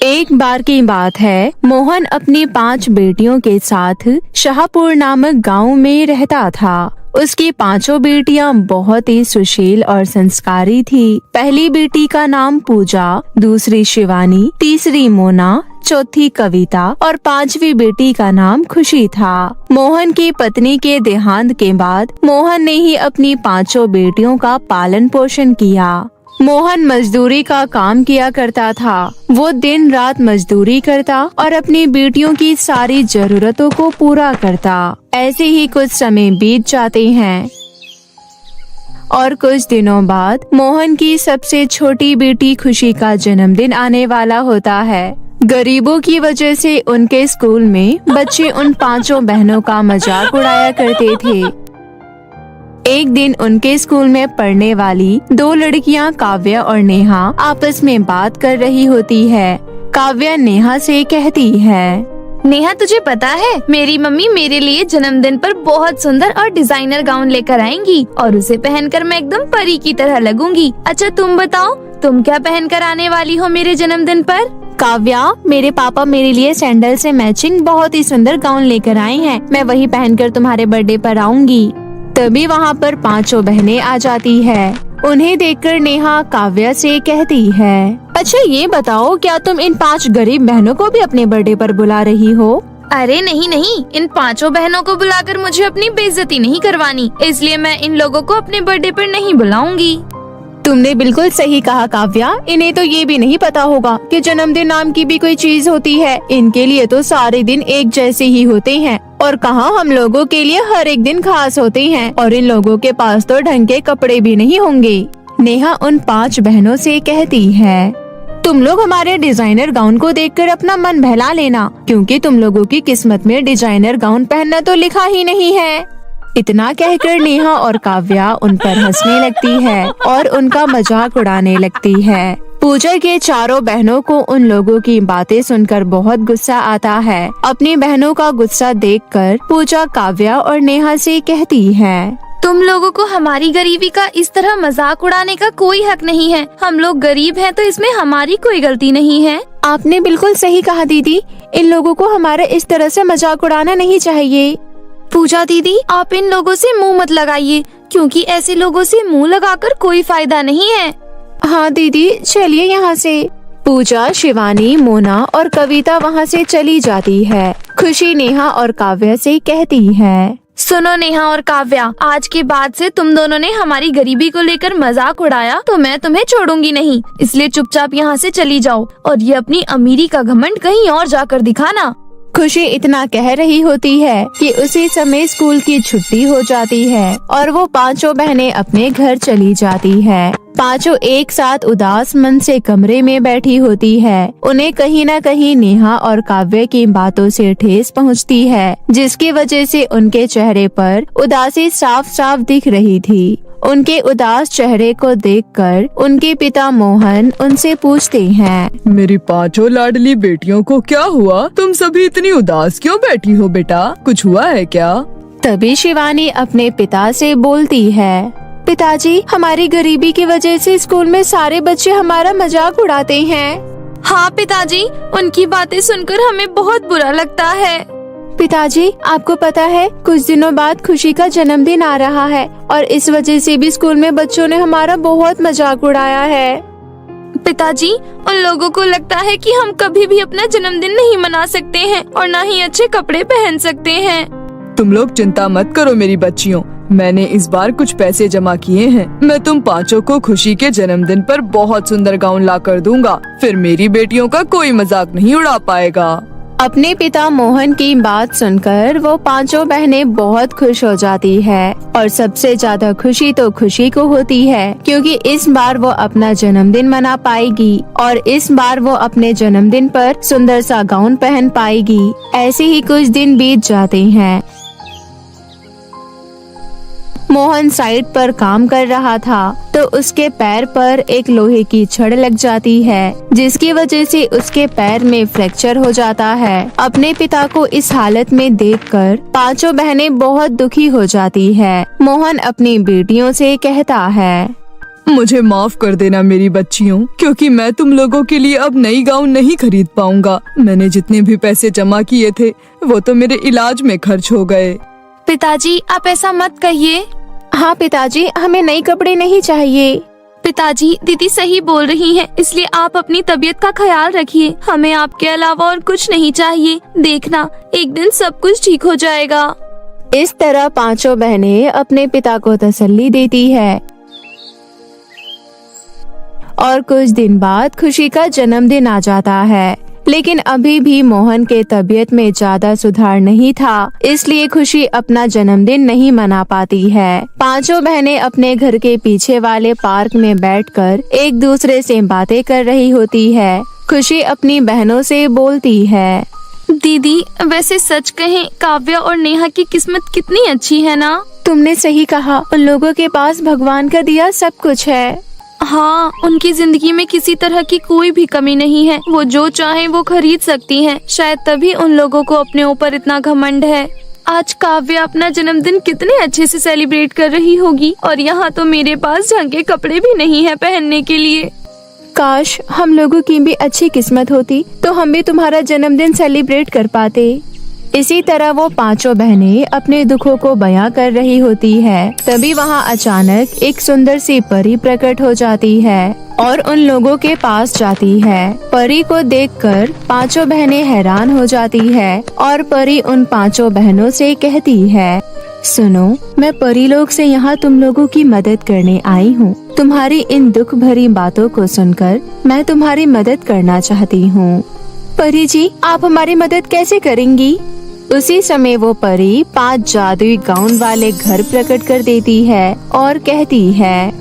एक बार की बात है, मोहन अपनी 5 बेटियों के साथ शाहपुर नामक गांव में रहता था। उसकी 5 बेटियां बहुत ही सुशील और संस्कारी थी। पहली बेटी का नाम पूजा, दूसरी शिवानी, तीसरी मोना, चौथी कविता और 5वीं बेटी का नाम खुशी था। मोहन की पत्नी के देहांत के बाद मोहन ने ही अपनी 5 बेटियों का पालन पोषण किया। मोहन मजदूरी का काम किया करता था। वो दिन रात मजदूरी करता और अपनी बेटियों की सारी जरूरतों को पूरा करता। ऐसे ही कुछ समय बीत जाते हैं और कुछ दिनों बाद मोहन की सबसे छोटी बेटी खुशी का जन्मदिन आने वाला होता है। गरीबों की वजह से उनके स्कूल में बच्चे उन 5 बहनों का मजाक उड़ाया करते थे। एक दिन उनके स्कूल में पढ़ने वाली 2 लड़कियां काव्या और नेहा आपस में बात कर रही होती है। काव्या नेहा से कहती है, नेहा, तुझे पता है मेरी मम्मी मेरे लिए जन्मदिन पर बहुत सुंदर और डिजाइनर गाउन लेकर आएंगी और उसे पहनकर मैं एकदम परी की तरह लगूंगी। अच्छा तुम बताओ, तुम क्या पहनकर आने वाली हो मेरे जन्मदिन पर? काव्या, मेरे पापा मेरे लिए सैंडल से मैचिंग बहुत ही सुंदर गाउन लेकर आए हैं। मैं वही पहनकर तुम्हारे बर्थडे पर आऊंगी। तभी वहाँ पर 5 बहनें आ जाती है। उन्हें देखकर नेहा काव्या से कहती है, अच्छा ये बताओ, क्या तुम इन 5 गरीब बहनों को भी अपने बर्थडे पर बुला रही हो? अरे नहीं नहीं, इन 5 बहनों को बुलाकर मुझे अपनी बेइज्जती नहीं करवानी, इसलिए मैं इन लोगों को अपने बर्थडे पर नहीं बुलाऊंगी। तुमने बिल्कुल सही कहा काव्या। इन्हें तो ये भी नहीं पता होगा कि जन्मदिन नाम की भी कोई चीज होती है। इनके लिए तो सारे दिन एक जैसे ही होते हैं और कहाँ हम लोगों के लिए हर एक दिन खास होते हैं। और इन लोगों के पास तो ढंग के कपड़े भी नहीं होंगे। नेहा उन 5 बहनों से कहती है, तुम लोग हमारे डिजाइनर गाउन को देखकर अपना मन बहला लेना, क्योंकि तुम लोगों की किस्मत में डिजाइनर गाउन पहनना तो लिखा ही नहीं है। इतना कहकर नेहा और काव्या उन पर हंसने लगती है और उनका मजाक उड़ाने लगती है। पूजा के 4 बहनों को उन लोगों की बातें सुनकर बहुत गुस्सा आता है। अपनी बहनों का गुस्सा देखकर पूजा काव्या और नेहा से कहती है, तुम लोगों को हमारी गरीबी का इस तरह मजाक उड़ाने का कोई हक नहीं है। हम लोग गरीब हैं तो इसमें हमारी कोई गलती नहीं है। आपने बिल्कुल सही कहा दीदी। इन लोगों को हमारे इस तरह से मजाक उड़ाना नहीं चाहिए। पूजा दीदी, आप इन लोगों से मुंह मत लगाइए, क्योंकि ऐसे लोगों से मुंह लगाकर कोई फायदा नहीं है। हाँ दीदी, चलिए यहाँ से। पूजा, शिवानी, मोना और कविता वहाँ से चली जाती है। खुशी नेहा और काव्या से कहती है, सुनो नेहा और काव्या, आज के बाद से तुम दोनों ने हमारी गरीबी को लेकर मजाक उड़ाया तो मैं तुम्हें छोड़ूंगी नहीं, इसलिए चुपचाप यहाँ से चली जाओ और ये अपनी अमीरी का घमंड कहीं और जाकर दिखाना। खुशी इतना कह रही होती है कि उसी समय स्कूल की छुट्टी हो जाती है और वो 5 बहनें अपने घर चली जाती है। 5 एक साथ उदास मन से कमरे में बैठी होती है। उन्हें कहीं न कहीं नेहा और काव्य की बातों से ठेस पहुंचती है, जिसकी वजह से उनके चेहरे पर उदासी साफ साफ दिख रही थी। उनके उदास चेहरे को देखकर उनके पिता मोहन उनसे पूछते हैं, मेरी 5 लाडली बेटियों को क्या हुआ? तुम सभी इतनी उदास क्यों बैठी हो बेटा? कुछ हुआ है क्या? तभी शिवानी अपने पिता से बोलती है, पिताजी, हमारी गरीबी की वजह से स्कूल में सारे बच्चे हमारा मजाक उड़ाते हैं। हाँ पिताजी, उनकी बातें सुनकर हमें बहुत बुरा लगता है। पिताजी, आपको पता है कुछ दिनों बाद खुशी का जन्मदिन आ रहा है और इस वजह से भी स्कूल में बच्चों ने हमारा बहुत मजाक उड़ाया है। पिताजी, उन लोगों को लगता है कि हम कभी भी अपना जन्मदिन नहीं मना सकते हैं और न ही अच्छे कपड़े पहन सकते हैं। तुम लोग चिंता मत करो मेरी बच्चियों, मैंने इस बार कुछ पैसे जमा किए हैं। मैं तुम 5 को खुशी के जन्मदिन पर बहुत सुंदर गाउन ला कर दूंगा, फिर मेरी बेटियों का कोई मजाक नहीं उड़ा पाएगा। अपने पिता मोहन की बात सुनकर वो 5 बहनें बहुत खुश हो जाती है और सबसे ज्यादा खुशी तो खुशी को होती है, क्योंकि इस बार वो अपना जन्मदिन मना पाएगी और इस बार वो अपने जन्मदिन पर सुंदर सा गाउन पहन पाएगी। ऐसे ही कुछ दिन बीत जाते हैं। मोहन साइट पर काम कर रहा था तो उसके पैर पर एक लोहे की छड़ लग जाती है, जिसकी वजह से उसके पैर में फ्रैक्चर हो जाता है। अपने पिता को इस हालत में देखकर 5 बहनें बहुत दुखी हो जाती है। मोहन अपनी बेटियों से कहता है, मुझे माफ कर देना मेरी बच्चियों, क्योंकि मैं तुम लोगों के लिए अब नई गाउन नहीं खरीद पाऊंगा। मैंने जितने भी पैसे जमा किए थे वो तो मेरे इलाज में खर्च हो गए। पिताजी आप ऐसा मत कहिए। हाँ पिताजी, हमें नए कपड़े नहीं चाहिए। पिताजी दीदी सही बोल रही हैं, इसलिए आप अपनी तबीयत का ख्याल रखिए। हमें आपके अलावा और कुछ नहीं चाहिए। देखना एक दिन सब कुछ ठीक हो जाएगा। इस तरह पांचों बहनें अपने पिता को तसल्ली देती है। और कुछ दिन बाद खुशी का जन्मदिन आ जाता है, लेकिन अभी भी मोहन के तबीयत में ज्यादा सुधार नहीं था, इसलिए खुशी अपना जन्मदिन नहीं मना पाती है। पांचों बहनें अपने घर के पीछे वाले पार्क में बैठकर एक दूसरे से बातें कर रही होती है। खुशी अपनी बहनों से बोलती है, दीदी वैसे सच कहें काव्या और नेहा की किस्मत कितनी अच्छी है ना। तुमने सही कहा, उन लोगों के पास भगवान का दिया सब कुछ है। हाँ, उनकी जिंदगी में किसी तरह की कोई भी कमी नहीं है। वो जो चाहे वो खरीद सकती हैं। शायद तभी उन लोगों को अपने ऊपर इतना घमंड है। आज काव्या अपना जन्मदिन कितने अच्छे से सेलिब्रेट कर रही होगी, और यहाँ तो मेरे पास ढंग के कपड़े भी नहीं है पहनने के लिए। काश हम लोगों की भी अच्छी किस्मत होती तो हम भी तुम्हारा जन्मदिन सेलिब्रेट कर पाते। इसी तरह वो पांचों बहनें अपने दुखों को बयां कर रही होती है। तभी वहाँ अचानक एक सुंदर सी परी प्रकट हो जाती है और उन लोगों के पास जाती है। परी को देखकर पांचों बहनें हैरान हो जाती है और परी उन पांचों बहनों से कहती है, सुनो, मैं परी लोग से यहाँ तुम लोगों की मदद करने आई हूँ। तुम्हारी इन दुख भरी बातों को सुनकर मैं तुम्हारी मदद करना चाहती हूँ। परी जी, आप हमारी मदद कैसे करेंगी? उसी समय वो परी 5 जादुई गाउन वाले घर प्रकट कर देती है और कहती है,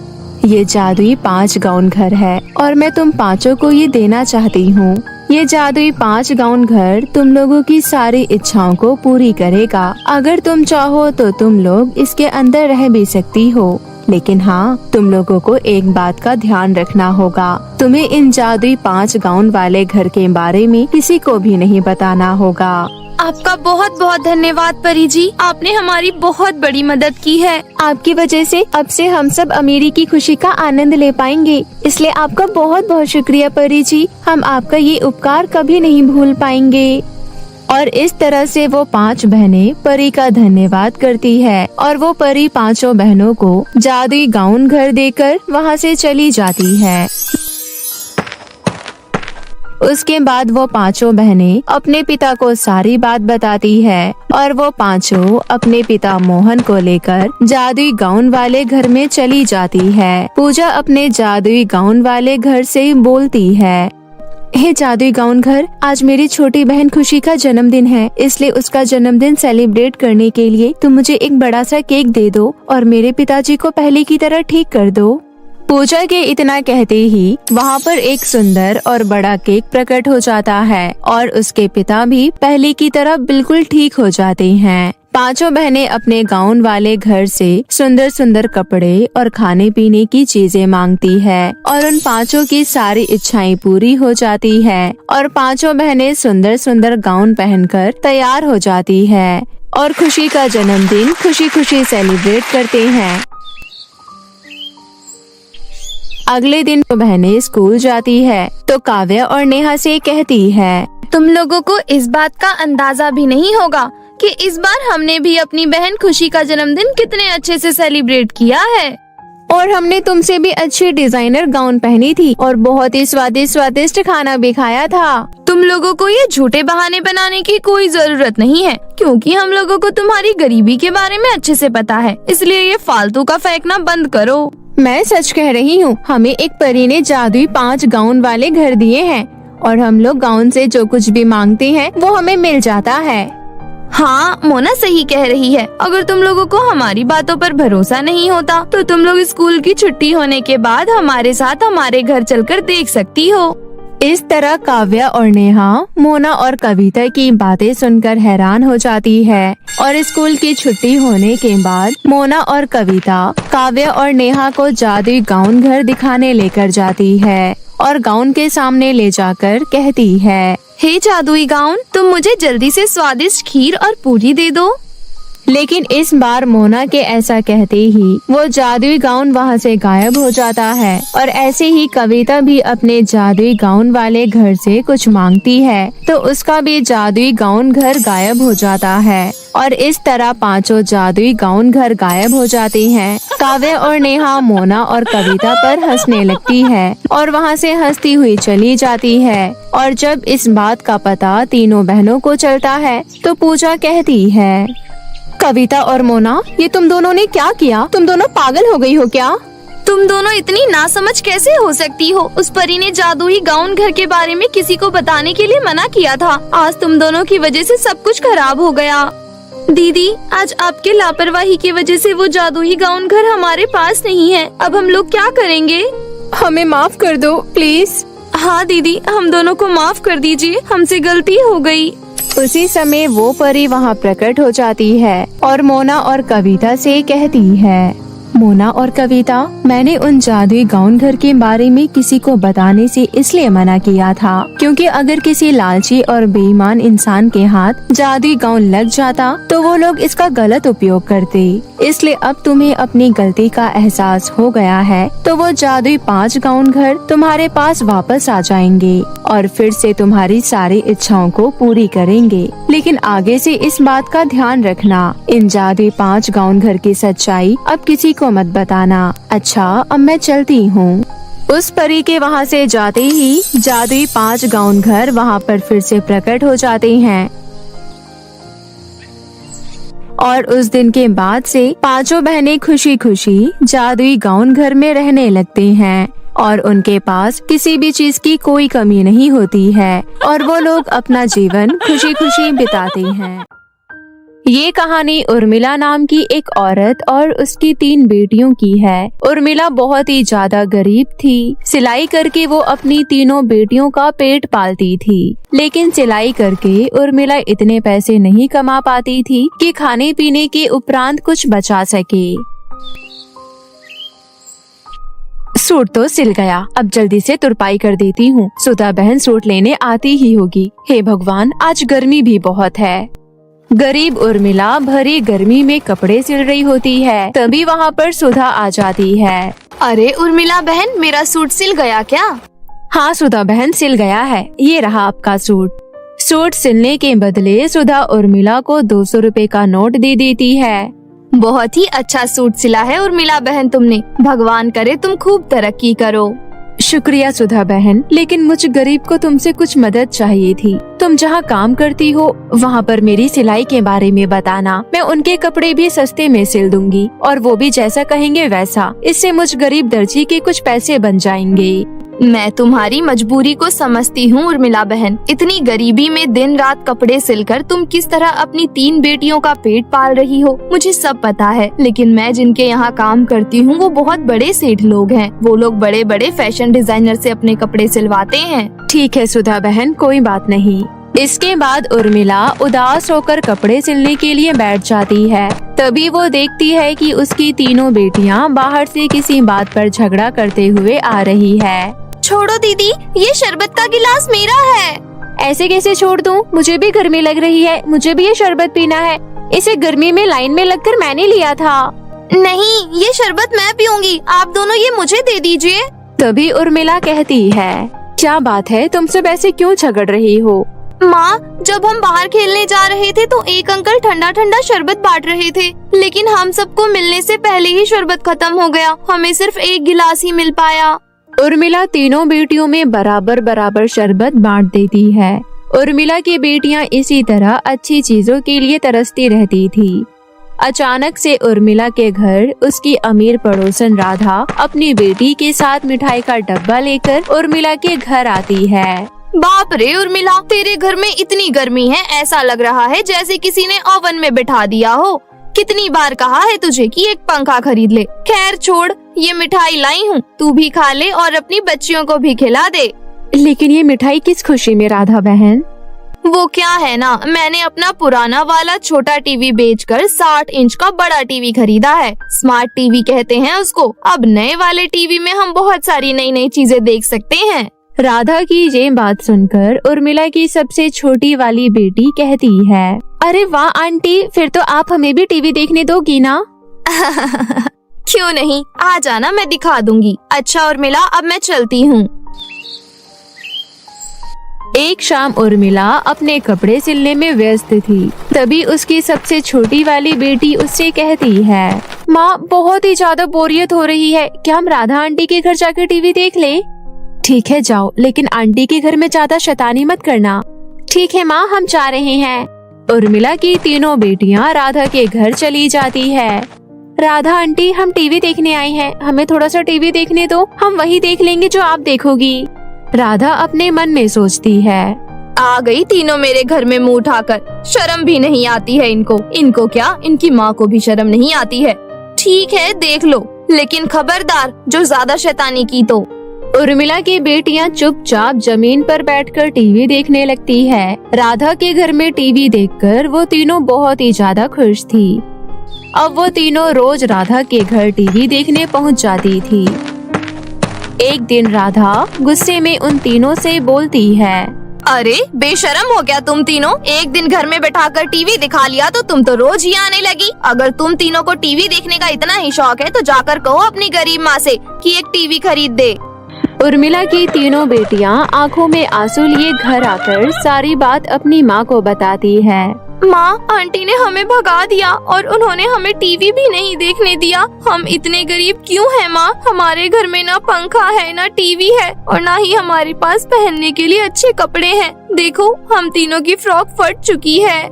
ये जादुई 5 गाउन घर है और मैं तुम पांचों को ये देना चाहती हूँ। ये जादुई 5 गाउन घर तुम लोगों की सारी इच्छाओं को पूरी करेगा। अगर तुम चाहो तो तुम लोग इसके अंदर रह भी सकती हो, लेकिन हाँ, तुम लोगों को एक बात का ध्यान रखना होगा। तुम्हें इन जादुई 5 गाउन वाले घर के बारे में किसी को भी नहीं बताना होगा। आपका बहुत बहुत धन्यवाद परी जी, आपने हमारी बहुत बड़ी मदद की है। आपकी वजह से अब से हम सब अमीरी की खुशी का आनंद ले पाएंगे, इसलिए आपका बहुत बहुत शुक्रिया परी जी। हम आपका ये उपकार कभी नहीं भूल पाएंगे। और इस तरह से वो 5 बहनें परी का धन्यवाद करती है और वो परी पांचों बहनों को जादुई गाउन घर देकर वहाँ से चली जाती है। उसके बाद वो पांचों बहनें अपने पिता को सारी बात बताती है और वो पांचों अपने पिता मोहन को लेकर जादुई गाउन वाले घर में चली जाती है। पूजा अपने जादुई गाउन वाले घर से बोलती है, हे जादुई गाउन घर, आज मेरी छोटी बहन खुशी का जन्मदिन है, इसलिए उसका जन्मदिन सेलिब्रेट करने के लिए तुम मुझे एक बड़ा सा केक दे दो और मेरे पिताजी को पहले की तरह ठीक कर दो। पूजा के इतना कहते ही वहाँ पर एक सुंदर और बड़ा केक प्रकट हो जाता है और उसके पिता भी पहले की तरह बिल्कुल ठीक हो जाते हैं। पांचों बहनें अपने गाउन वाले घर से सुंदर सुंदर कपड़े और खाने पीने की चीजें मांगती है और उन पांचों की सारी इच्छाएं पूरी हो जाती है और पांचों बहनें सुंदर सुंदर गाउन पहनकर तैयार हो जाती है और खुशी का जन्मदिन खुशी खुशी सेलिब्रेट करते हैं। अगले दिन तो बहनें स्कूल जाती है तो काव्या और नेहा से कहती है, तुम लोगों को इस बात का अंदाजा भी नहीं होगा कि इस बार हमने भी अपनी बहन खुशी का जन्मदिन कितने अच्छे से सेलिब्रेट किया है। और हमने तुमसे भी अच्छी डिजाइनर गाउन पहनी थी और बहुत ही स्वादिष्ट स्वादिष्ट खाना भी खाया था। तुम लोगों को ये झूठे बहाने बनाने की कोई जरूरत नहीं है, क्योंकि हम लोगों को तुम्हारी गरीबी के बारे में अच्छे से पता है, इसलिए ये फालतू का फेंकना बंद करो। मैं सच कह रही हूँ, हमें एक परी ने जादुई 5 गाउन वाले घर दिए हैं और हम लोग गाउन से जो कुछ भी मांगते हैं वो हमें मिल जाता है। हाँ, मोना सही कह रही है। अगर तुम लोगों को हमारी बातों पर भरोसा नहीं होता तो तुम लोग स्कूल की छुट्टी होने के बाद हमारे साथ हमारे घर चलकर देख सकती हो। इस तरह काव्या और नेहा मोना और कविता की बातें सुनकर हैरान हो जाती है और स्कूल की छुट्टी होने के बाद मोना और कविता काव्या और नेहा को जादुई गाउन घर दिखाने लेकर जाती है और गाउन के सामने ले जाकर कहती है, हे जादुई गाउन, तुम मुझे जल्दी से स्वादिष्ट खीर और पूरी दे दो। लेकिन इस बार मोना के ऐसा कहते ही वो जादुई गाउन वहाँ से गायब हो जाता है। और ऐसे ही कविता भी अपने जादुई गाउन वाले घर से कुछ मांगती है तो उसका भी जादुई गाउन घर गायब हो जाता है। और इस तरह पांचों जादुई गाउन घर गायब हो जाते हैं। काव्य और नेहा मोना और कविता पर हंसने लगती है और वहाँ से हंसती हुई चली जाती है। और जब इस बात का पता तीनों बहनों को चलता है तो पूजा कहती है, कविता और मोना, ये तुम दोनों ने क्या किया? तुम दोनों पागल हो गई हो क्या? तुम दोनों इतनी नासमझ कैसे हो सकती हो? उस परी ने जादुई गाउन घर के बारे में किसी को बताने के लिए मना किया था। आज तुम दोनों की वजह से सब कुछ खराब हो गया। दीदी, आज आपके लापरवाही की वजह से वो जादुई गाउन घर हमारे पास नहीं है। अब हम लोग क्या करेंगे? हमें माफ कर दो प्लीज। हाँ दीदी, हम दोनों को माफ कर दीजिए, हमसे गलती हो गई। उसी समय वो परी वहाँ प्रकट हो जाती है और मोना और कविता से कहती है, मोना और कविता, मैंने उन जादुई गाउन घर के बारे में किसी को बताने से इसलिए मना किया था क्योंकि अगर किसी लालची और बेईमान इंसान के हाथ जादुई गाउन लग जाता तो वो लोग इसका गलत उपयोग करते। इसलिए अब तुम्हें अपनी गलती का एहसास हो गया है तो वो जादुई 5 गाउन घर तुम्हारे पास वापस आ जाएंगे और फिर से तुम्हारी सारी इच्छाओं को पूरी करेंगे। लेकिन आगे से इस बात का ध्यान रखना, इन जादुई 5 गाउन घर की सच्चाई अब किसी को मत बताना। अच्छा, अब मैं चलती हूँ। उस परी के वहाँ से जाते ही जादुई 5 गाउन घर वहाँ पर फिर से प्रकट हो जाते हैं और उस दिन के बाद से पांचों बहनें खुशी खुशी जादुई गाउन घर में रहने लगते हैं और उनके पास किसी भी चीज की कोई कमी नहीं होती है और वो लोग अपना जीवन खुशी खुशी बिताते हैं। ये कहानी उर्मिला नाम की एक औरत और उसकी 3 बेटियों की है। उर्मिला बहुत ही ज्यादा गरीब थी। सिलाई करके वो अपनी तीनों बेटियों का पेट पालती थी, लेकिन सिलाई करके उर्मिला इतने पैसे नहीं कमा पाती थी कि खाने पीने के उपरांत कुछ बचा सके। सूट तो सिल गया, अब जल्दी से तुरपाई कर देती हूँ। सुधा बहन सूट लेने आती ही होगी। हे भगवान, आज गर्मी भी बहुत है। गरीब उर्मिला भरी गर्मी में कपड़े सिल रही होती है, तभी वहाँ पर सुधा आ जाती है। अरे उर्मिला बहन, मेरा सूट सिल गया क्या? हाँ सुधा बहन, सिल गया है, ये रहा आपका सूट। सूट सिलने के बदले सुधा उर्मिला को 200 रुपए का नोट दे देती है। बहुत ही अच्छा सूट सिला है उर्मिला बहन तुमने। भगवान करे तुम खूब तरक्की करो। शुक्रिया सुधा बहन, लेकिन मुझ गरीब को तुमसे कुछ मदद चाहिए थी। तुम जहाँ काम करती हो वहाँ पर मेरी सिलाई के बारे में बताना। मैं उनके कपड़े भी सस्ते में सिल दूंगी और वो भी जैसा कहेंगे वैसा। इससे मुझ गरीब दर्जी के कुछ पैसे बन जाएंगे। मैं तुम्हारी मजबूरी को समझती हूँ उर्मिला बहन। इतनी गरीबी में दिन रात कपड़े सिलकर तुम किस तरह अपनी 3 बेटियों का पेट पाल रही हो, मुझे सब पता है। लेकिन मैं जिनके यहाँ काम करती हूँ वो बहुत बड़े सेठ लोग हैं। वो लोग बड़े बड़े फैशन डिजाइनर से अपने कपड़े सिलवाते हैं। ठीक है सुधा बहन, कोई बात नहीं। इसके बाद उर्मिला उदास होकर कपड़े सिलने के लिए बैठ जाती है। तभी वो देखती है कि उसकी तीनों बेटियाँ बाहर से किसी बात पर झगड़ा करते हुए आ रही है। छोड़ो दीदी, ये शरबत का गिलास मेरा है। ऐसे कैसे छोड़ दूं? मुझे भी गर्मी लग रही है, मुझे भी ये शरबत पीना है। इसे गर्मी में लाइन में लगकर मैंने लिया था। नहीं, ये शरबत मैं पीऊंगी, आप दोनों ये मुझे दे दीजिए। तभी उर्मिला कहती है, क्या बात है, तुम सब ऐसे क्यों झगड़ रही हो? माँ, जब हम बाहर खेलने जा रहे थे तो एक अंकल ठंडा ठंडा शरबत बांट रहे थे, लेकिन हम सबको मिलने से पहले ही शरबत खत्म हो गया। हमें सिर्फ एक गिलास ही मिल पाया। उर्मिला तीनों बेटियों में बराबर बराबर शरबत बांट देती है। उर्मिला की बेटियां इसी तरह अच्छी चीजों के लिए तरसती रहती थी। अचानक से उर्मिला के घर उसकी अमीर पड़ोसन राधा अपनी बेटी के साथ मिठाई का डब्बा लेकर उर्मिला के घर आती है। बाप रे उर्मिला, तेरे घर में इतनी गर्मी है, ऐसा लग रहा है जैसे किसी ने ओवन में बिठा दिया हो। कितनी बार कहा है तुझे कि एक पंखा खरीद ले। खैर छोड़, ये मिठाई लाई हूँ, तू भी खा ले और अपनी बच्चियों को भी खिला दे। लेकिन ये मिठाई किस खुशी में राधा बहन? वो क्या है ना, मैंने अपना पुराना वाला छोटा टीवी बेचकर 60 इंच का बड़ा टीवी खरीदा है। स्मार्ट टीवी कहते हैं उसको। अब नए वाले टीवी में हम बहुत सारी नई नई चीजें देख सकते हैं। राधा की ये बात सुनकर उर्मिला की सबसे छोटी वाली बेटी कहती है, अरे वाह आंटी, फिर तो आप हमें भी टीवी देखने दोगी ना? क्यों नहीं, आ जाना, मैं दिखा दूंगी। अच्छा उर्मिला, अब मैं चलती हूँ। एक शाम उर्मिला अपने कपड़े सिलने में व्यस्त थी। तभी उसकी सबसे छोटी वाली बेटी उससे कहती है, माँ बहुत ही ज्यादा बोरियत हो रही है, क्या हम राधा आंटी के घर जाकर टीवी देख ले? ठीक है जाओ, लेकिन आंटी के घर में ज्यादा शैतानी मत करना। ठीक है माँ, हम जा रहे हैं। उर्मिला की तीनों बेटियाँ राधा के घर चली जाती है। राधा आंटी, हम टीवी देखने आए हैं, हमें थोड़ा सा टीवी देखने दो, हम वही देख लेंगे जो आप देखोगी। राधा अपने मन में सोचती है, आ गई तीनों मेरे घर में मुंह उठाकर, शर्म भी नहीं आती है इनको क्या, इनकी माँ को भी शर्म नहीं आती है। ठीक है देख लो, लेकिन खबरदार जो ज्यादा शैतानी की तो। उर्मिला की बेटियां चुपचाप जमीन पर बैठकर टीवी देखने लगती है। राधा के घर में टीवी देखकर वो तीनों बहुत ही ज्यादा खुश थी। अब वो तीनों रोज राधा के घर टीवी देखने पहुंच जाती थी। एक दिन राधा गुस्से में उन तीनों से बोलती है, अरे बेशरम हो क्या तुम तीनों, एक दिन घर में बैठाकर टीवी दिखा लिया तो तुम तो रोज ही आने लगी। अगर तुम तीनों को टीवी देखने का इतना ही शौक है तो जाकर कहो अपनी गरीब माँ से कि एक टीवी खरीद दे। उर्मिला की तीनों बेटियां आंखों में आंसू लिए घर आकर सारी बात अपनी माँ को बताती है। माँ, आंटी ने हमें भगा दिया और उन्होंने हमें टीवी भी नहीं देखने दिया। हम इतने गरीब क्यों हैं माँ? हमारे घर में ना पंखा है, ना टीवी है और ना ही हमारे पास पहनने के लिए अच्छे कपड़े हैं। देखो हम तीनों की फ्रॉक फट चुकी है।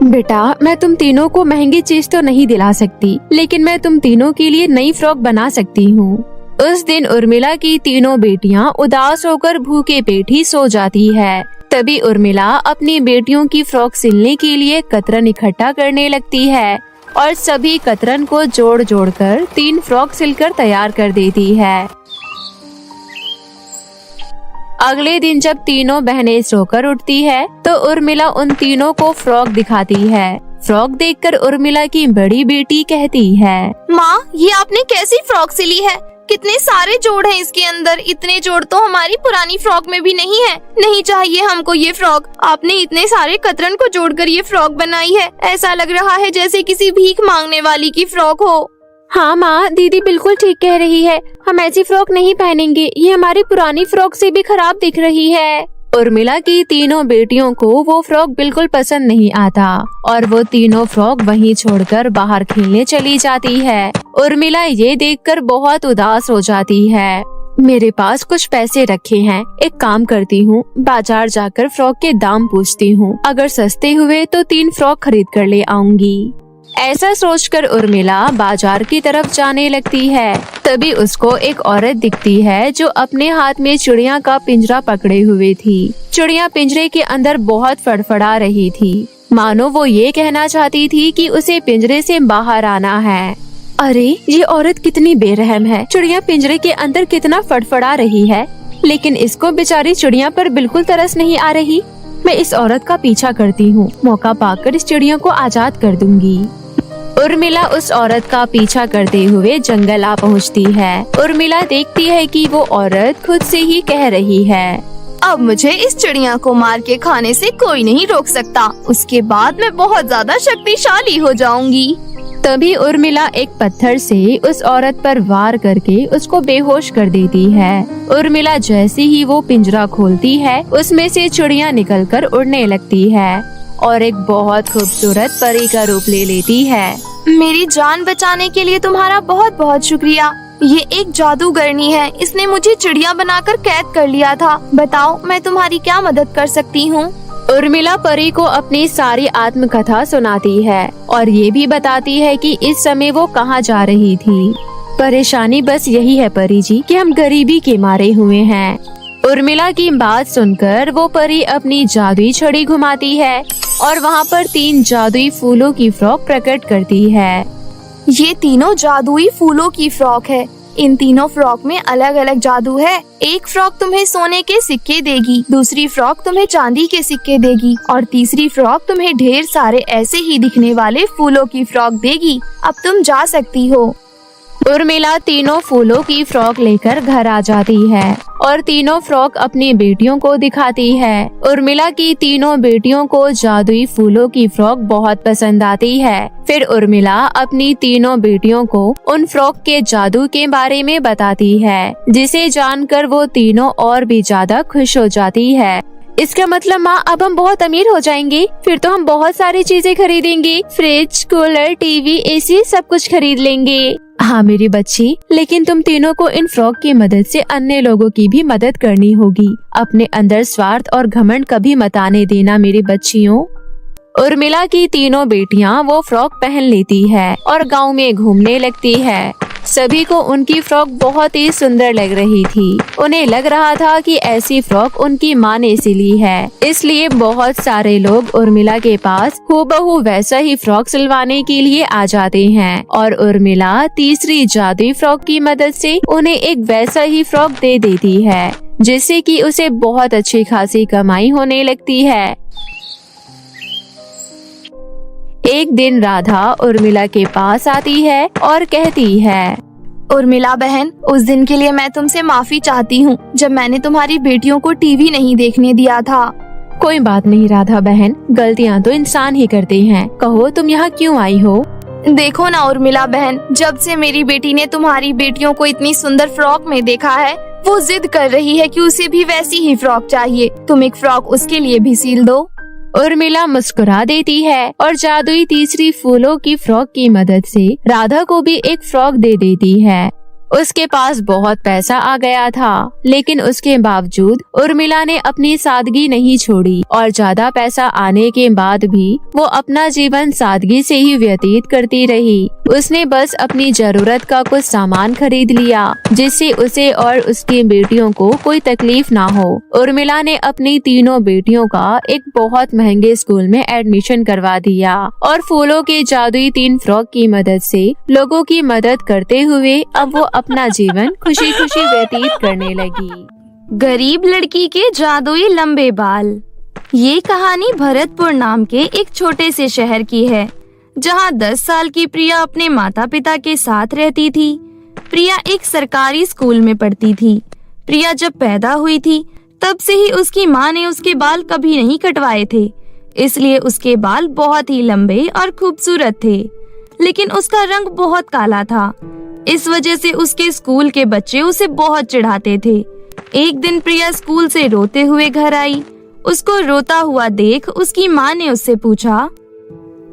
बेटा, मैं तुम तीनों को महंगी चीज तो नहीं दिला सकती, लेकिन मैं तुम तीनों के लिए नई फ्रॉक बना सकती हूँ। उस दिन उर्मिला की तीनों बेटियां उदास होकर भूखे पेट ही सो जाती है। तभी उर्मिला अपनी बेटियों की फ्रॉक सिलने के लिए कतरन इकट्ठा करने लगती है और सभी कतरन को जोड़ जोड़ कर 3 फ्रॉक सिलकर तैयार कर देती है। अगले दिन जब तीनों बहनें सोकर उठती है तो उर्मिला उन तीनों को फ्रॉक दिखाती है। फ्रॉक देखकर उर्मिला की बड़ी बेटी कहती है, माँ, ये आपने कैसी फ्रॉक सिली है? कितने सारे जोड़ हैं इसके अंदर, इतने जोड़ तो हमारी पुरानी फ्रॉक में भी नहीं है। नहीं चाहिए हमको ये फ्रॉक। आपने इतने सारे कतरन को जोड़कर ये फ्रॉक बनाई है, ऐसा लग रहा है जैसे किसी भीख मांगने वाली की फ्रॉक हो। हाँ माँ, दीदी बिल्कुल ठीक कह रही है, हम ऐसी फ्रॉक नहीं पहनेंगे, ये हमारी पुरानी फ्रॉक से भी खराब दिख रही है। उर्मिला की तीनों बेटियों को वो फ्रॉक बिल्कुल पसंद नहीं आता और वो तीनों फ्रॉक वहीं छोड़कर बाहर खेलने चली जाती है। उर्मिला ये देखकर बहुत उदास हो जाती है। मेरे पास कुछ पैसे रखे हैं, एक काम करती हूँ, बाजार जाकर फ्रॉक के दाम पूछती हूँ, अगर सस्ते हुए तो 3 फ्रॉक खरीद कर ले आऊंगी। ऐसा सोचकर उर्मिला बाजार की तरफ जाने लगती है। तभी उसको एक औरत दिखती है जो अपने हाथ में चिड़िया का पिंजरा पकड़े हुए थी। चिड़िया पिंजरे के अंदर बहुत फड़फड़ा रही थी, मानो वो ये कहना चाहती थी कि उसे पिंजरे से बाहर आना है। अरे ये औरत कितनी बेरहम है, चिड़िया पिंजरे के अंदर कितना फड़फड़ा रही है, लेकिन इसको बेचारी चिड़िया पर बिल्कुल तरस नहीं आ रही। मैं इस औरत का पीछा करती हूँ, मौका पाकर इस चिड़िया को आजाद कर दूंगी। उर्मिला उस औरत का पीछा करते हुए जंगल आ पहुँचती है। उर्मिला देखती है कि वो औरत खुद से ही कह रही है, अब मुझे इस चिड़िया को मार के खाने से कोई नहीं रोक सकता, उसके बाद मैं बहुत ज्यादा शक्तिशाली हो जाऊंगी। तभी उर्मिला एक पत्थर से उस औरत पर वार करके उसको बेहोश कर देती है। उर्मिला जैसे ही वो पिंजरा खोलती है, उसमें से चिड़िया निकलकर उड़ने लगती है और एक बहुत खूबसूरत परी का रूप ले लेती है। मेरी जान बचाने के लिए तुम्हारा बहुत बहुत शुक्रिया। ये एक जादूगरनी है, इसने मुझे चिड़िया बनाकर कैद कर लिया था। बताओ मैं तुम्हारी क्या मदद कर सकती हूँ? उर्मिला परी को अपनी सारी आत्मकथा सुनाती है और ये भी बताती है कि इस समय वो कहाँ जा रही थी। परेशानी बस यही है परी जी कि हम गरीबी के मारे हुए हैं। उर्मिला की बात सुनकर वो परी अपनी जादुई छड़ी घुमाती है और वहाँ पर 3 जादुई फूलों की फ्रॉक प्रकट करती है। ये तीनों जादुई फूलों की फ्रॉक है। इन तीनों फ्रॉक में अलग अलग जादू है। एक फ्रॉक तुम्हें सोने के सिक्के देगी, दूसरी फ्रॉक तुम्हें चांदी के सिक्के देगी और तीसरी फ्रॉक तुम्हें ढेर सारे ऐसे ही दिखने वाले फूलों की फ्रॉक देगी। अब तुम जा सकती हो। उर्मिला तीनों फूलों की फ्रॉक लेकर घर आ जाती है और तीनों फ्रॉक अपनी बेटियों को दिखाती है। उर्मिला की तीनों बेटियों को जादुई फूलों की फ्रॉक बहुत पसंद आती है। फिर उर्मिला अपनी तीनों बेटियों को उन फ्रॉक के जादू के बारे में बताती है, जिसे जानकर वो तीनों और भी ज्यादा खुश हो जाती है। इसका मतलब माँ, अब हम बहुत अमीर हो जाएंगे। फिर तो हम बहुत सारी चीजें खरीदेंगे, फ्रिज, कूलर, टीवी, एसी सब कुछ खरीद लेंगे। हाँ मेरी बच्ची, लेकिन तुम तीनों को इन फ्रॉक की मदद से अन्य लोगों की भी मदद करनी होगी। अपने अंदर स्वार्थ और घमंड कभी मत आने देना मेरी बच्चियों। उर्मिला की तीनों बेटियां वो फ्रॉक पहन लेती है और गांव में घूमने लगती है। सभी को उनकी फ्रॉक बहुत ही सुंदर लग रही थी। उन्हें लग रहा था कि ऐसी फ्रॉक उनकी माँ ने सिली है, इसलिए बहुत सारे लोग उर्मिला के पास हूबहू वैसा ही फ्रॉक सिलवाने के लिए आ जाते हैं और उर्मिला तीसरी जादुई फ्रॉक की मदद से उन्हें एक वैसा ही फ्रॉक दे देती है, जिससे कि उसे बहुत अच्छी खासी कमाई होने लगती है। एक दिन राधा उर्मिला के पास आती है और कहती है, उर्मिला बहन, उस दिन के लिए मैं तुमसे माफी चाहती हूँ जब मैंने तुम्हारी बेटियों को टीवी नहीं देखने दिया था। कोई बात नहीं राधा बहन, गलतियाँ तो इंसान ही करते हैं। कहो तुम यहाँ क्यों आई हो? देखो ना उर्मिला बहन, जब से मेरी बेटी ने तुम्हारी बेटियों को इतनी सुंदर फ्रॉक में देखा है, वो जिद कर रही है कि उसे भी वैसी ही फ्रॉक चाहिए। तुम एक फ्रॉक उसके लिए भी सिल दो। उर्मिला मुस्कुरा देती है और जादुई तीसरी फूलों की फ्रॉक की मदद से राधा को भी एक फ्रॉक दे देती है। उसके पास बहुत पैसा आ गया था, लेकिन उसके बावजूद उर्मिला ने अपनी सादगी नहीं छोड़ी और ज्यादा पैसा आने के बाद भी वो अपना जीवन सादगी से ही व्यतीत करती रही। उसने बस अपनी जरूरत का कुछ सामान खरीद लिया, जिससे उसे और उसकी बेटियों को कोई तकलीफ ना हो। उर्मिला ने अपनी तीनों बेटियों का एक बहुत महंगे स्कूल में एडमिशन करवा दिया और फूलों के जादुई 3 फ्रॉक की मदद से लोगों की मदद करते हुए अब वो अपना जीवन खुशी खुशी व्यतीत करने लगी। गरीब लड़की के जादुई लंबे बाल। ये कहानी भरतपुर नाम के एक छोटे से शहर की है, जहाँ 10 साल की प्रिया अपने माता पिता के साथ रहती थी। प्रिया एक सरकारी स्कूल में पढ़ती थी। प्रिया जब पैदा हुई थी तब से ही उसकी माँ ने उसके बाल कभी नहीं कटवाए थे, इसलिए उसके बाल बहुत ही लंबे और खूबसूरत थे। लेकिन उसका रंग बहुत काला था, इस वजह से उसके स्कूल के बच्चे उसे बहुत चिढ़ाते थे। एक दिन प्रिया स्कूल से रोते हुए घर आई। उसको रोता हुआ देख उसकी माँ ने उससे पूछा,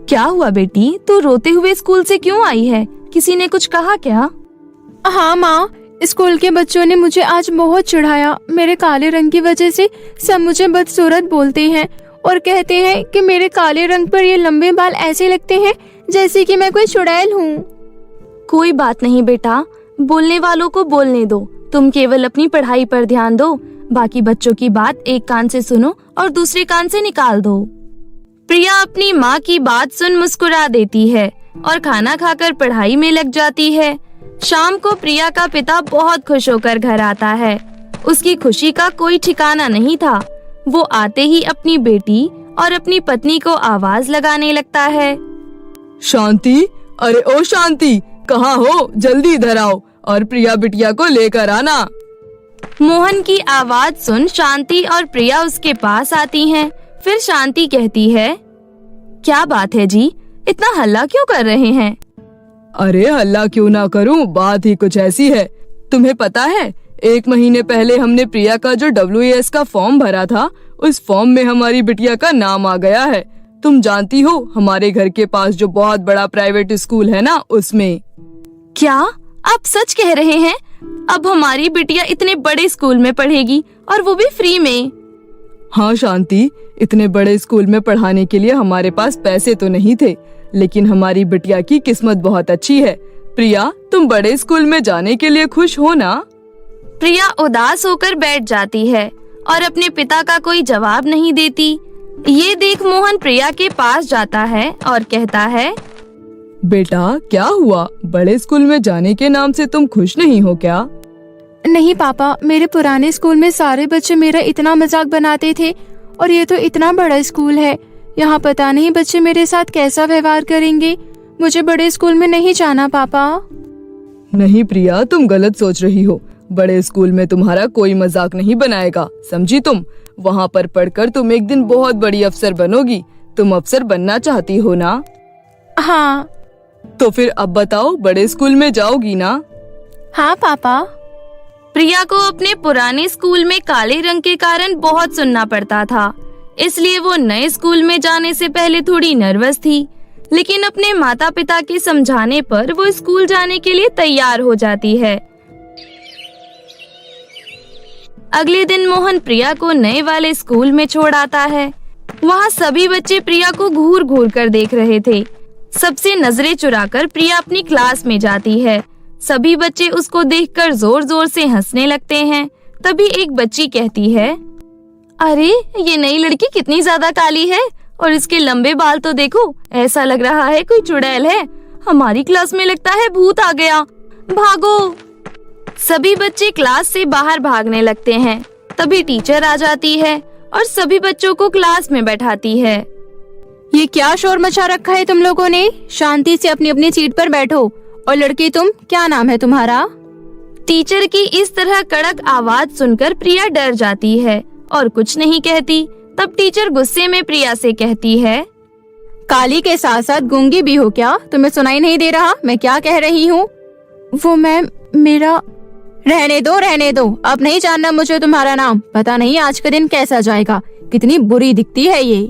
क्या हुआ बेटी, तू रोते हुए स्कूल से क्यों आई है? किसी ने कुछ कहा क्या? हाँ माँ, स्कूल के बच्चों ने मुझे आज बहुत चिढ़ाया। मेरे काले रंग की वजह से सब मुझे बदसूरत बोलते हैं और कहते हैं कि मेरे काले रंग पर ये लंबे बाल ऐसे लगते हैं जैसे कि मैं कोई चुड़ैल हूँ। कोई बात नहीं बेटा, बोलने वालों को बोलने दो। तुम केवल अपनी पढ़ाई पर ध्यान दो। बाकी बच्चों की बात एक कान से सुनो और दूसरे कान से निकाल दो। प्रिया अपनी माँ की बात सुन मुस्कुरा देती है और खाना खाकर पढ़ाई में लग जाती है। शाम को प्रिया का पिता बहुत खुश होकर घर आता है। उसकी खुशी का कोई ठिकाना नहीं था। वो आते ही अपनी बेटी और अपनी पत्नी को आवाज लगाने लगता है, शांति, अरे ओ शांति, कहाँ हो? जल्दी इधर आओ और प्रिया बिटिया को लेकर आना। मोहन की आवाज सुन शांति और प्रिया उसके पास आती हैं। फिर शांति कहती है, क्या बात है जी, इतना हल्ला क्यों कर रहे हैं? अरे हल्ला क्यों ना करूं, बात ही कुछ ऐसी है। तुम्हें पता है, 1 महीने पहले हमने प्रिया का जो WAS का फॉर्म भरा था, उस फॉर्म में हमारी बिटिया का नाम आ गया है। तुम जानती हो, हमारे घर के पास जो बहुत बड़ा प्राइवेट स्कूल है ना, उसमें। क्या आप सच कह रहे हैं? अब हमारी बिटिया इतने बड़े स्कूल में पढ़ेगी और वो भी फ्री में? हाँ शांति, इतने बड़े स्कूल में पढ़ाने के लिए हमारे पास पैसे तो नहीं थे, लेकिन हमारी बिटिया की किस्मत बहुत अच्छी है। प्रिया, तुम बड़े स्कूल में जाने के लिए खुश हो ना? प्रिया उदास होकर बैठ जाती है और अपने पिता का कोई जवाब नहीं देती। ये देख मोहन प्रिया के पास जाता है और कहता है, बेटा क्या हुआ? बड़े स्कूल में जाने के नाम से तुम खुश नहीं हो क्या? नहीं पापा, मेरे पुराने स्कूल में सारे बच्चे मेरा इतना मजाक बनाते थे और ये तो इतना बड़ा स्कूल है। यहाँ पता नहीं बच्चे मेरे साथ कैसा व्यवहार करेंगे। मुझे बड़े स्कूल में नहीं जाना पापा। नहीं प्रिया, तुम गलत सोच रही हो। बड़े स्कूल में तुम्हारा कोई मजाक नहीं बनाएगा, समझी तुम? वहाँ पर पढ़कर तुम एक दिन बहुत बड़ी अफसर बनोगी। तुम अफसर बनना चाहती हो ना? हाँ। तो फिर अब बताओ, बड़े स्कूल में जाओगी ना? हाँ पापा। प्रिया को अपने पुराने स्कूल में काले रंग के कारण बहुत सुनना पड़ता था, इसलिए वो नए स्कूल में जाने से पहले थोड़ी नर्वस थी। लेकिन अपने माता पिता के समझाने पर वो स्कूल जाने के लिए तैयार हो जाती है। अगले दिन मोहन प्रिया को नए वाले स्कूल में छोड़ आता है। वहाँ सभी बच्चे प्रिया को घूर घूर कर देख रहे थे। सबसे नजरें चुराकर प्रिया अपनी क्लास में जाती है। सभी बच्चे उसको देखकर जोर जोर से हंसने लगते हैं। तभी एक बच्ची कहती है, अरे ये नई लड़की कितनी ज्यादा काली है और इसके लंबे बाल तो देखो, ऐसा लग रहा है कोई चुड़ैल है। हमारी क्लास में लगता है भूत आ गया, भागो। सभी बच्चे क्लास से बाहर भागने लगते हैं। तभी टीचर आ जाती है और सभी बच्चों को क्लास में बैठाती है। ये क्या शोर मचा रखा है तुम लोगों ने? शांति से अपनी अपनी सीट पर बैठो। और लड़की, तुम, क्या नाम है तुम्हारा? टीचर की इस तरह कड़क आवाज सुनकर प्रिया डर जाती है और कुछ नहीं कहती। तब टीचर गुस्से में प्रिया से कहती है, काली के साथ साथ गूंगी भी हो क्या? तुम्हें सुनाई नहीं दे रहा मैं क्या कह रही हूँ? वो मैम, मेरा... रहने दो। अब नहीं जानना मुझे तुम्हारा नाम। पता नहीं आज का दिन कैसा जाएगा। कितनी बुरी दिखती है ये।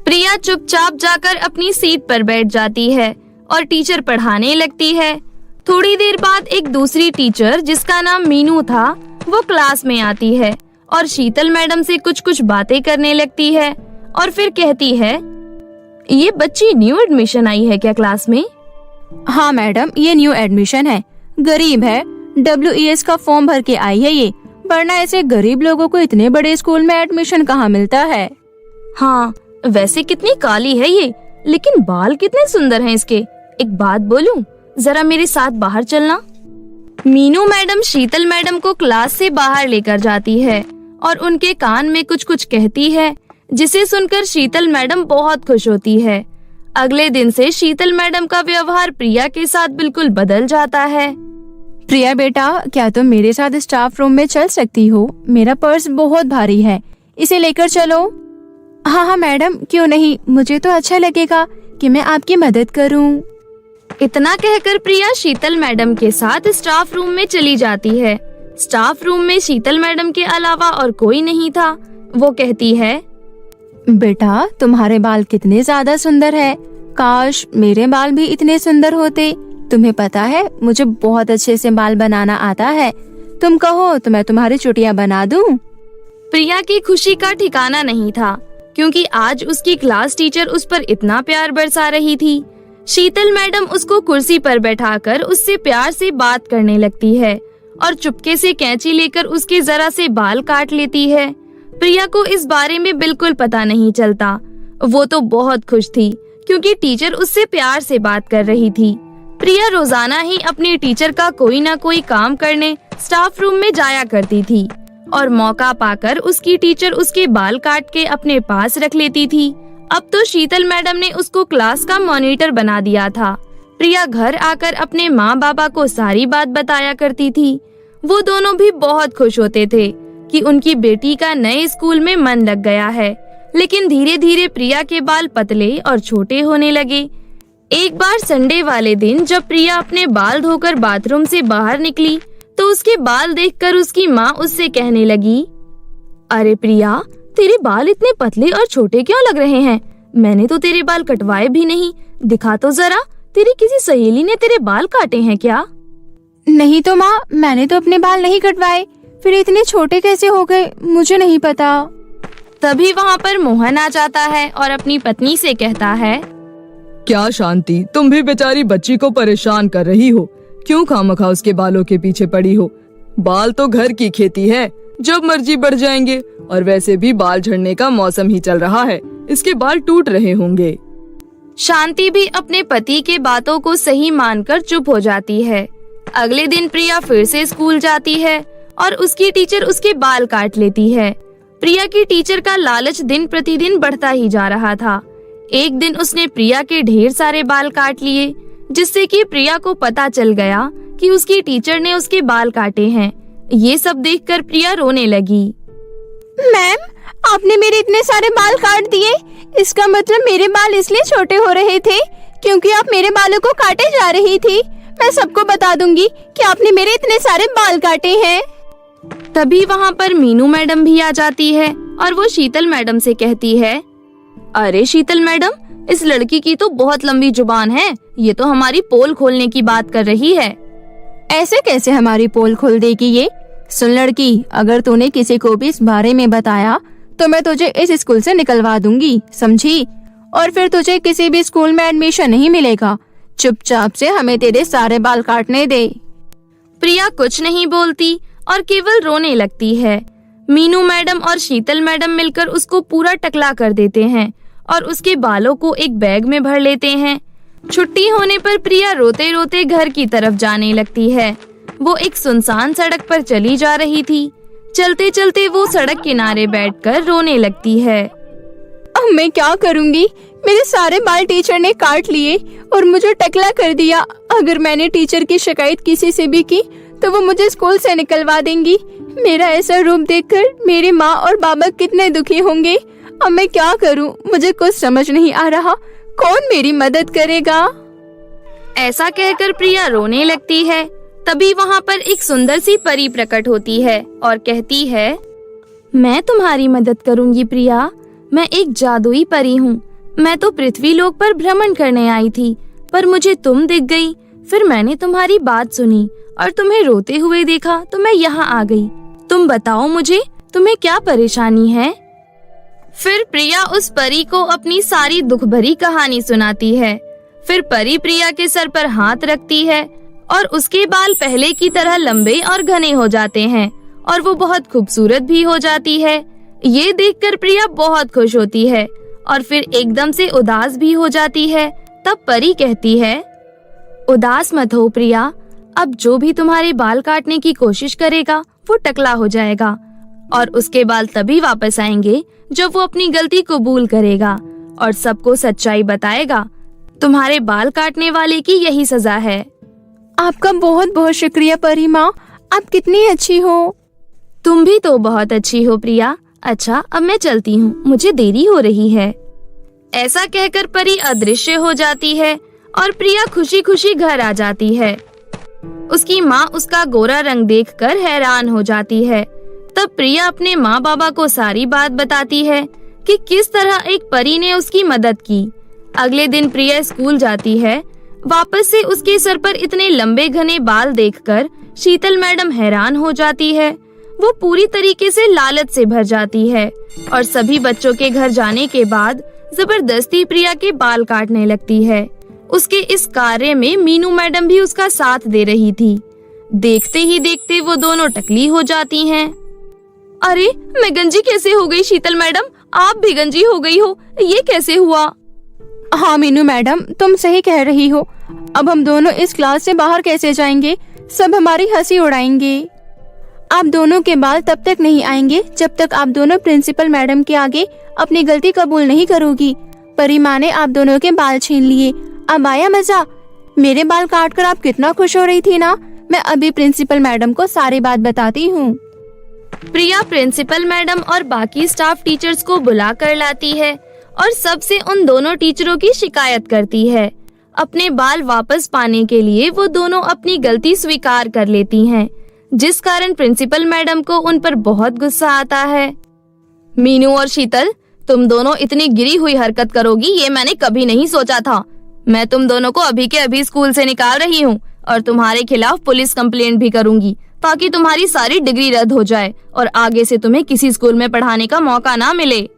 प्रिया चुपचाप जाकर अपनी सीट पर बैठ जाती है और टीचर पढ़ाने लगती है। थोड़ी देर बाद एक दूसरी टीचर, जिसका नाम मीनू था, वो क्लास में आती है और शीतल मैडम से कुछ बातें करने लगती है और फिर कहती है, ये बच्ची न्यू एडमिशन आई है क्या क्लास में? हाँ मैडम, ये न्यू एडमिशन है। गरीब है, WES का फॉर्म भर के आई है ये, वरना ऐसे गरीब लोगों को इतने बड़े स्कूल में एडमिशन कहाँ मिलता है। हाँ, वैसे कितनी काली है ये, लेकिन बाल कितने सुंदर हैं इसके। एक बात बोलूं, जरा मेरे साथ बाहर चलना। मीनू मैडम शीतल मैडम को क्लास से बाहर लेकर जाती है और उनके कान में कुछ कहती है, जिसे सुनकर शीतल मैडम बहुत खुश होती है। अगले दिन से शीतल मैडम का व्यवहार प्रिया के साथ बिल्कुल बदल जाता है। प्रिया बेटा, क्या तुम मेरे साथ स्टाफ रूम में चल सकती हो? मेरा पर्स बहुत भारी है, इसे लेकर चलो। हाँ मैडम, क्यों नहीं, मुझे तो अच्छा लगेगा कि मैं आपकी मदद करूं। इतना कहकर प्रिया शीतल मैडम के साथ स्टाफ रूम में चली जाती है। स्टाफ रूम में शीतल मैडम के अलावा और कोई नहीं था। वो कहती है, बेटा तुम्हारे बाल कितने ज्यादा सुंदर है। काश मेरे बाल भी इतने सुंदर होते। तुम्हें पता है, मुझे बहुत अच्छे से बाल बनाना आता है। तुम कहो तो मैं तुम्हारी चुटिया बना दूं। प्रिया की खुशी का ठिकाना नहीं था, क्योंकि आज उसकी क्लास टीचर उस पर इतना प्यार बरसा रही थी। शीतल मैडम उसको कुर्सी पर बैठाकर उससे प्यार से बात करने लगती है और चुपके से कैंची लेकर उसके जरा से बाल काट लेती है। प्रिया को इस बारे में बिल्कुल पता नहीं चलता। वो तो बहुत खुश थी, क्योंकि टीचर उससे प्यार से बात कर रही थी। प्रिया रोजाना ही अपनी टीचर का कोई ना कोई काम करने स्टाफ रूम में जाया करती थी और मौका पाकर उसकी टीचर उसके बाल काट के अपने पास रख लेती थी। अब तो शीतल मैडम ने उसको क्लास का मॉनिटर बना दिया था। प्रिया घर आकर अपने माँ बाबा को सारी बात बताया करती थी। वो दोनों भी बहुत खुश होते थे कि उनकी बेटी का नए स्कूल में मन लग गया है। लेकिन धीरे धीरे प्रिया के बाल पतले और छोटे होने लगे। एक बार संडे वाले दिन जब प्रिया अपने बाल धोकर बाथरूम से बाहर निकली, तो उसके बाल देखकर उसकी माँ उससे कहने लगी, अरे प्रिया, तेरे बाल इतने पतले और छोटे क्यों लग रहे हैं? मैंने तो तेरे बाल कटवाए भी नहीं। दिखा तो जरा, तेरी किसी सहेली ने तेरे बाल काटे हैं क्या? नहीं तो माँ, मैंने तो अपने बाल नहीं कटवाए। फिर इतने छोटे कैसे हो गए, मुझे नहीं पता। तभी वहाँ पर मोहन आ जाता है और अपनी पत्नी से कहता है, क्या शांति, तुम भी बेचारी बच्ची को परेशान कर रही हो। क्यों खामखा उसके बालों के पीछे पड़ी हो? बाल तो घर की खेती है, जब मर्जी बढ़ जाएंगे। और वैसे भी बाल झड़ने का मौसम ही चल रहा है, इसके बाल टूट रहे होंगे। शांति भी अपने पति के बातों को सही मानकर चुप हो जाती है। अगले दिन प्रिया फिर से स्कूल जाती है और उसकी टीचर उसके बाल काट लेती है। प्रिया की टीचर का लालच दिन प्रतिदिन बढ़ता ही जा रहा था। एक दिन उसने प्रिया के ढेर सारे बाल काट लिए, जिससे कि प्रिया को पता चल गया कि उसकी टीचर ने उसके बाल काटे हैं। ये सब देखकर प्रिया रोने लगी। मैम, आपने मेरे इतने सारे बाल काट दिए। इसका मतलब मेरे बाल इसलिए छोटे हो रहे थे क्योंकि आप मेरे बालों को काटे जा रही थी। मैं सबको बता दूंगी कि आपने मेरे इतने सारे बाल काटे हैं। तभी वहाँ पर मीनू मैडम भी आ जाती है और वो शीतल मैडम से कहती है, अरे शीतल मैडम, इस लड़की की तो बहुत लंबी जुबान है। ये तो हमारी पोल खोलने की बात कर रही है। ऐसे कैसे हमारी पोल खोल देगी ये? सुन लड़की, अगर तूने किसी को भी इस बारे में बताया तो मैं तुझे इस स्कूल से निकलवा दूंगी, समझी? और फिर तुझे किसी भी स्कूल में एडमिशन नहीं मिलेगा। चुपचाप से हमें तेरे सारे बाल काटने दे। प्रिया कुछ नहीं बोलती और केवल रोने लगती है। मीनू मैडम और शीतल मैडम मिलकर उसको पूरा टकला कर देते हैं और उसके बालों को एक बैग में भर लेते हैं। छुट्टी होने पर प्रिया रोते रोते घर की तरफ जाने लगती है। वो एक सुनसान सड़क पर चली जा रही थी। चलते चलते वो सड़क किनारे बैठकर रोने लगती है। अब मैं क्या करूंगी? मेरे सारे बाल टीचर ने काट लिए और मुझे टकला कर दिया। अगर मैंने टीचर की शिकायत किसी से भी की तो वो मुझे स्कूल से निकलवा देंगी। मेरा ऐसा रूप देखकर मेरी माँ और बाबा कितने दुखी होंगे। अब मैं क्या करूं? मुझे कुछ समझ नहीं आ रहा। कौन मेरी मदद करेगा? ऐसा कहकर प्रिया रोने लगती है। तभी वहाँ पर एक सुंदर सी परी प्रकट होती है और कहती है, मैं तुम्हारी मदद करूंगी प्रिया। मैं एक जादुई परी हूँ। मैं तो पृथ्वी लोक पर भ्रमण करने आई थी, पर मुझे तुम दिख गई। फिर मैंने तुम्हारी बात सुनी और तुम्हें रोते हुए देखा तो मैं यहाँ आ गई। तुम बताओ मुझे, तुम्हें क्या परेशानी है? फिर प्रिया उस परी को अपनी सारी दुख भरी कहानी सुनाती है। फिर परी प्रिया के सर पर हाथ रखती है और उसके बाल पहले की तरह लंबे और घने हो जाते हैं और वो बहुत खूबसूरत भी हो जाती है। ये देखकर प्रिया बहुत खुश होती है और फिर एकदम से उदास भी हो जाती है। तब परी कहती है, उदास मत हो प्रिया। अब जो भी तुम्हारे बाल काटने की कोशिश करेगा वो टकला हो जाएगा और उसके बाल तभी वापस आएंगे जब वो अपनी गलती कबूल करेगा और सबको सच्चाई बताएगा। तुम्हारे बाल काटने वाले की यही सजा है। आपका बहुत बहुत शुक्रिया परी माँ, आप कितनी अच्छी हो। तुम भी तो बहुत अच्छी हो प्रिया। अच्छा, अब मैं चलती हूँ, मुझे देरी हो रही है। ऐसा कहकर परी अदृश्य हो जाती है और प्रिया खुशी खुशी घर आ जाती है। उसकी माँ उसका गोरा रंग देखकर हैरान हो जाती है। तब प्रिया अपने माँ बाबा को सारी बात बताती है कि किस तरह एक परी ने उसकी मदद की। अगले दिन प्रिया स्कूल जाती है। वापस से उसके सर पर इतने लंबे घने बाल देखकर शीतल मैडम हैरान हो जाती है। वो पूरी तरीके से लालच से भर जाती है और सभी बच्चों के घर जाने के बाद जबरदस्ती प्रिया के बाल काटने लगती है। उसके इस कार्य में मीनू मैडम भी उसका साथ दे रही थी। देखते ही देखते वो दोनों टकली हो जाती हैं। अरे, मैं गंजी कैसे हो गई शीतल मैडम? आप भी गंजी हो गई हो, ये कैसे हुआ? हाँ मीनू मैडम, तुम सही कह रही हो। अब हम दोनों इस क्लास से बाहर कैसे जाएंगे? सब हमारी हंसी उड़ाएंगे। आप दोनों के बाल तब तक नहीं आएंगे जब तक आप दोनों प्रिंसिपल मैडम के आगे अपनी गलती कबूल नहीं करोगी। परी माँ ने आप दोनों के बाल छीन लिए। अब आया मजा? मेरे बाल काटकर आप कितना खुश हो रही थी ना। मैं अभी प्रिंसिपल मैडम को सारी बात बताती हूँ। प्रिया प्रिंसिपल मैडम और बाकी स्टाफ टीचर्स को बुला कर लाती है और सबसे उन दोनों टीचरों की शिकायत करती है। अपने बाल वापस पाने के लिए वो दोनों अपनी गलती स्वीकार कर लेती हैं, जिस कारण प्रिंसिपल मैडम को उन पर बहुत गुस्सा आता है। मीनू और शीतल, तुम दोनों इतनी गिरी हुई हरकत करोगी ये मैंने कभी नहीं सोचा था। मैं तुम दोनों को अभी के अभी स्कूल से निकाल रही हूँ और तुम्हारे खिलाफ पुलिस कंप्लेंट भी करूंगी ताकि तुम्हारी सारी डिग्री रद्द हो जाए और आगे से तुम्हें किसी स्कूल में पढ़ाने का मौका ना मिले।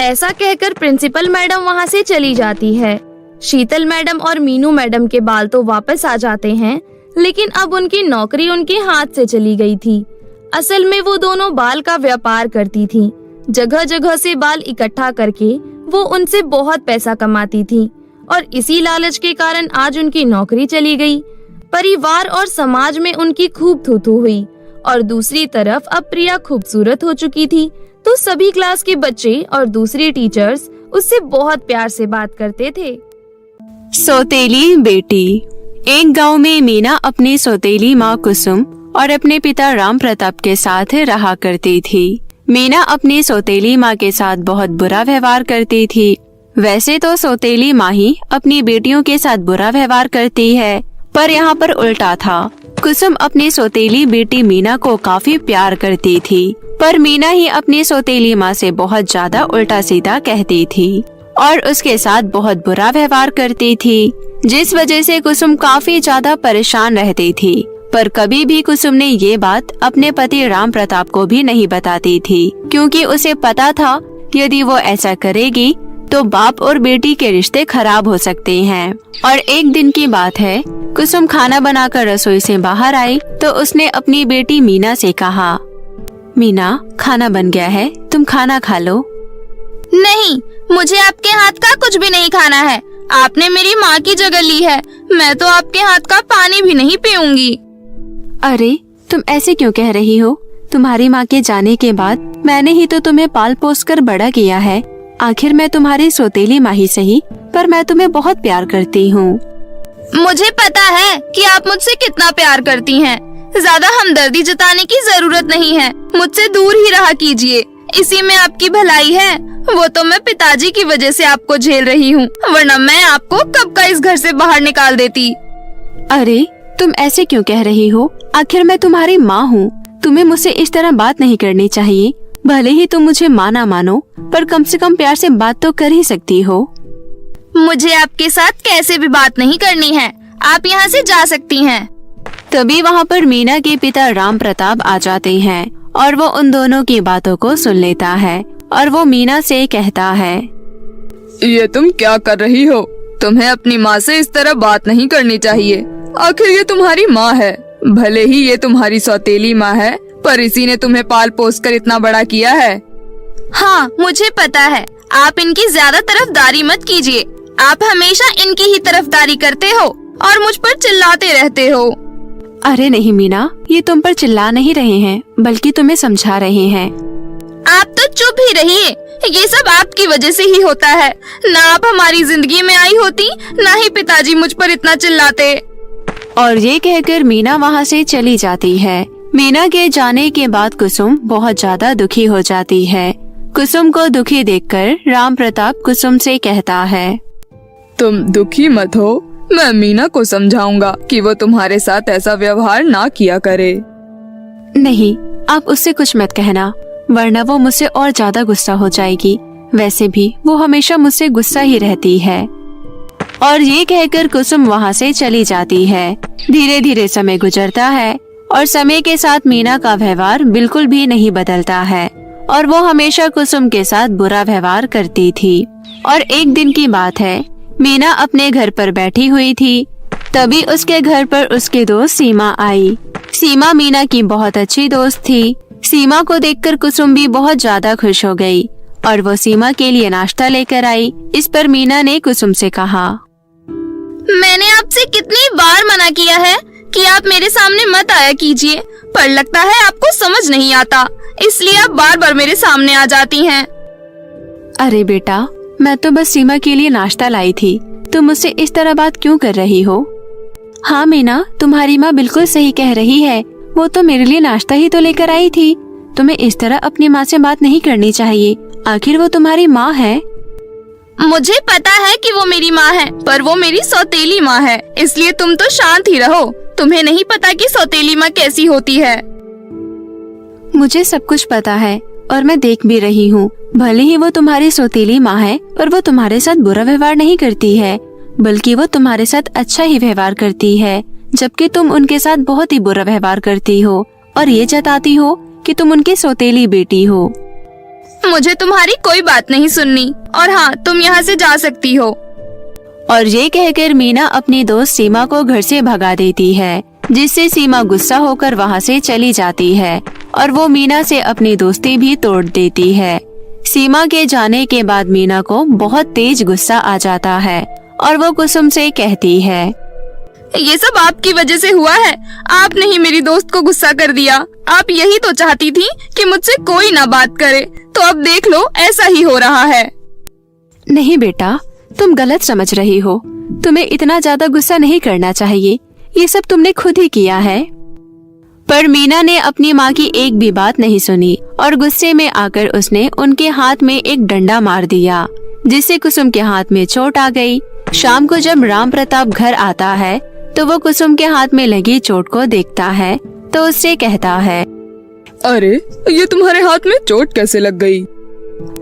ऐसा कहकर प्रिंसिपल मैडम वहाँ से चली जाती है। शीतल मैडम और मीनू मैडम के बाल तो वापस आ जाते हैं, लेकिन अब उनकी नौकरी उनके हाथ से चली गई थी। असल में वो दोनों बाल का व्यापार करती थी। जगह जगह से बाल इकट्ठा करके वो उनसे बहुत पैसा कमाती थी और इसी लालच के कारण आज उनकी नौकरी चली गई। परिवार और समाज में उनकी खूब थू-थू हुई और दूसरी तरफ अब प्रिया खूबसूरत हो चुकी थी तो सभी क्लास के बच्चे और दूसरे टीचर्स उससे बहुत प्यार से बात करते थे। सौतेली बेटी। एक गांव में मीना अपनी सौतेली माँ कुसुम और अपने पिता राम प्रताप के साथ रहा करती थी। मीना अपनी सौतेली माँ के साथ बहुत बुरा व्यवहार करती थी। वैसे तो सौतेली माँ ही अपनी बेटियों के साथ बुरा व्यवहार करती है, पर यहाँ पर उल्टा था। कुसुम अपनी सौतेली बेटी मीना को काफी प्यार करती थी, पर मीना ही अपनी सौतेली माँ से बहुत ज्यादा उल्टा सीधा कहती थी और उसके साथ बहुत बुरा व्यवहार करती थी, जिस वजह से कुसुम काफी ज्यादा परेशान रहती थी। पर कभी भी कुसुम ने ये बात अपने पति राम प्रताप को भी नहीं बताती थी, क्योंकि उसे पता था यदि वो ऐसा करेगी तो बाप और बेटी के रिश्ते खराब हो सकते हैं। और एक दिन की बात है, कुसुम खाना बनाकर रसोई से बाहर आई तो उसने अपनी बेटी मीना से कहा, मीना खाना बन गया है, तुम खाना खा लो। नहीं, मुझे आपके हाथ का कुछ भी नहीं खाना है। आपने मेरी माँ की जगह ली है। मैं तो आपके हाथ का पानी भी नहीं पीऊंगी। अरे तुम ऐसे क्यों कह रही हो? तुम्हारी माँ के जाने के बाद मैंने ही तो तुम्हें पाल पोस कर बड़ा किया है। आखिर मैं तुम्हारी सौतेली माँ ही सही, पर मैं तुम्हें बहुत प्यार करती हूँ। मुझे पता है कि आप मुझसे कितना प्यार करती हैं। ज्यादा हमदर्दी जताने की जरूरत नहीं है। मुझसे दूर ही रहा कीजिए, इसी में आपकी भलाई है। वो तो मैं पिताजी की वजह से आपको झेल रही हूँ, वरना मैं आपको कब का इस घर से बाहर निकाल देती। अरे तुम ऐसे क्यों कह रही हो? आखिर मैं तुम्हारी माँ हूँ। तुम्हें मुझसे इस तरह बात नहीं करनी चाहिए। भले ही तुम मुझे माँ ना मानो, पर कम से कम प्यार से बात तो कर ही सकती हो। मुझे आपके साथ कैसे भी बात नहीं करनी है। आप यहाँ से जा सकती हैं। तभी वहाँ पर मीना के पिता राम प्रताप आ जाते हैं और वो उन दोनों की बातों को सुन लेता है और वो मीना से कहता है, ये तुम क्या कर रही हो? तुम्हें अपनी माँ से इस तरह बात नहीं करनी चाहिए। आखिर ये तुम्हारी माँ है। भले ही ये तुम्हारी सौतेली माँ है, पर इसी ने तुम्हें पाल पोस कर इतना बड़ा किया है। हाँ, मुझे पता है। आप इनकी ज्यादा तरफदारी मत कीजिए। आप हमेशा इनकी ही तरफदारी करते हो और मुझ पर चिल्लाते रहते हो। अरे नहीं मीना, ये तुम पर चिल्ला नहीं रहे हैं, बल्कि तुम्हें समझा रहे हैं। आप तो चुप ही रहिए। ये सब आपकी वजह से ही होता है। ना आप हमारी जिंदगी में आई होती, ना ही पिताजी मुझ पर इतना चिल्लाते। और ये कहकर मीना वहाँ से चली जाती है। मीना के जाने के बाद कुसुम बहुत ज्यादा दुखी हो जाती है। कुसुम को दुखी देखकर राम प्रताप कुसुम से कहता है, तुम दुखी मत हो। मैं मीना को समझाऊंगा कि वो तुम्हारे साथ ऐसा व्यवहार ना किया करे। नहीं, आप उससे कुछ मत कहना, वरना वो मुझसे और ज्यादा गुस्सा हो जाएगी। वैसे भी वो हमेशा मुझसे गुस्सा ही रहती है। और ये कहकर कुसुम वहाँ से चली जाती है। धीरे धीरे समय गुजरता है और समय के साथ मीना का व्यवहार बिल्कुल भी नहीं बदलता है और वो हमेशा कुसुम के साथ बुरा व्यवहार करती थी। और एक दिन की बात है, मीना अपने घर पर बैठी हुई थी। तभी उसके घर पर उसकी दोस्त सीमा आई। सीमा मीना की बहुत अच्छी दोस्त थी। सीमा को देखकर कुसुम भी बहुत ज्यादा खुश हो गई और वो सीमा के लिए नाश्ता लेकर आई। इस पर मीना ने कुसुम से कहा, मैंने आपसे कितनी बार मना किया है कि आप मेरे सामने मत आया कीजिए, पर लगता है आपको समझ नहीं आता, इसलिए आप बार बार मेरे सामने आ जाती हैं। अरे बेटा, मैं तो बस सीमा के लिए नाश्ता लाई थी। तुम मुझसे इस तरह बात क्यों कर रही हो? हाँ मीना, तुम्हारी माँ बिल्कुल सही कह रही है। वो तो मेरे लिए नाश्ता ही तो लेकर आई थी। तुम्हें इस तरह अपनी माँ से बात नहीं करनी चाहिए। आखिर वो तुम्हारी माँ है। मुझे पता है कि वो मेरी माँ है, पर वो मेरी सौतेली माँ है, इसलिए तुम तो शांत ही रहो। तुम्हें नहीं पता कि सौतेली माँ कैसी होती है। मुझे सब कुछ पता है और मैं देख भी रही हूँ। भले ही वो तुम्हारी सौतेली माँ है, पर वो तुम्हारे साथ बुरा व्यवहार नहीं करती है, बल्कि वो तुम्हारे साथ अच्छा ही व्यवहार करती है, जबकि तुम उनके साथ बहुत ही बुरा व्यवहार करती हो और ये जताती हो कि तुम उनकी सौतेली बेटी हो। मुझे तुम्हारी कोई बात नहीं सुननी, और हाँ, तुम यहाँ से जा सकती हो। और ये कहकर मीना अपनी दोस्त सीमा को घर से भगा देती है, जिससे सीमा गुस्सा होकर वहाँ से चली जाती है और वो मीना से अपनी दोस्ती भी तोड़ देती है। सीमा के जाने के बाद मीना को बहुत तेज गुस्सा आ जाता है और वो कुसुम से कहती है, ये सब आपकी वजह से हुआ है। आपने ही मेरी दोस्त को गुस्सा कर दिया। आप यही तो चाहती थी कि मुझसे कोई ना बात करे, तो अब देख लो ऐसा ही हो रहा है। नहीं बेटा, तुम गलत समझ रही हो। तुम्हें इतना ज्यादा गुस्सा नहीं करना चाहिए। ये सब तुमने खुद ही किया है। पर मीना ने अपनी माँ की एक भी बात नहीं सुनी और गुस्से में आकर उसने उनके हाथ में एक डंडा मार दिया, जिससे कुसुम के हाथ में चोट आ गई। शाम को जब राम प्रताप घर आता है तो वो कुसुम के हाथ में लगी चोट को देखता है तो उससे कहता है, अरे ये तुम्हारे हाथ में चोट कैसे लग गई?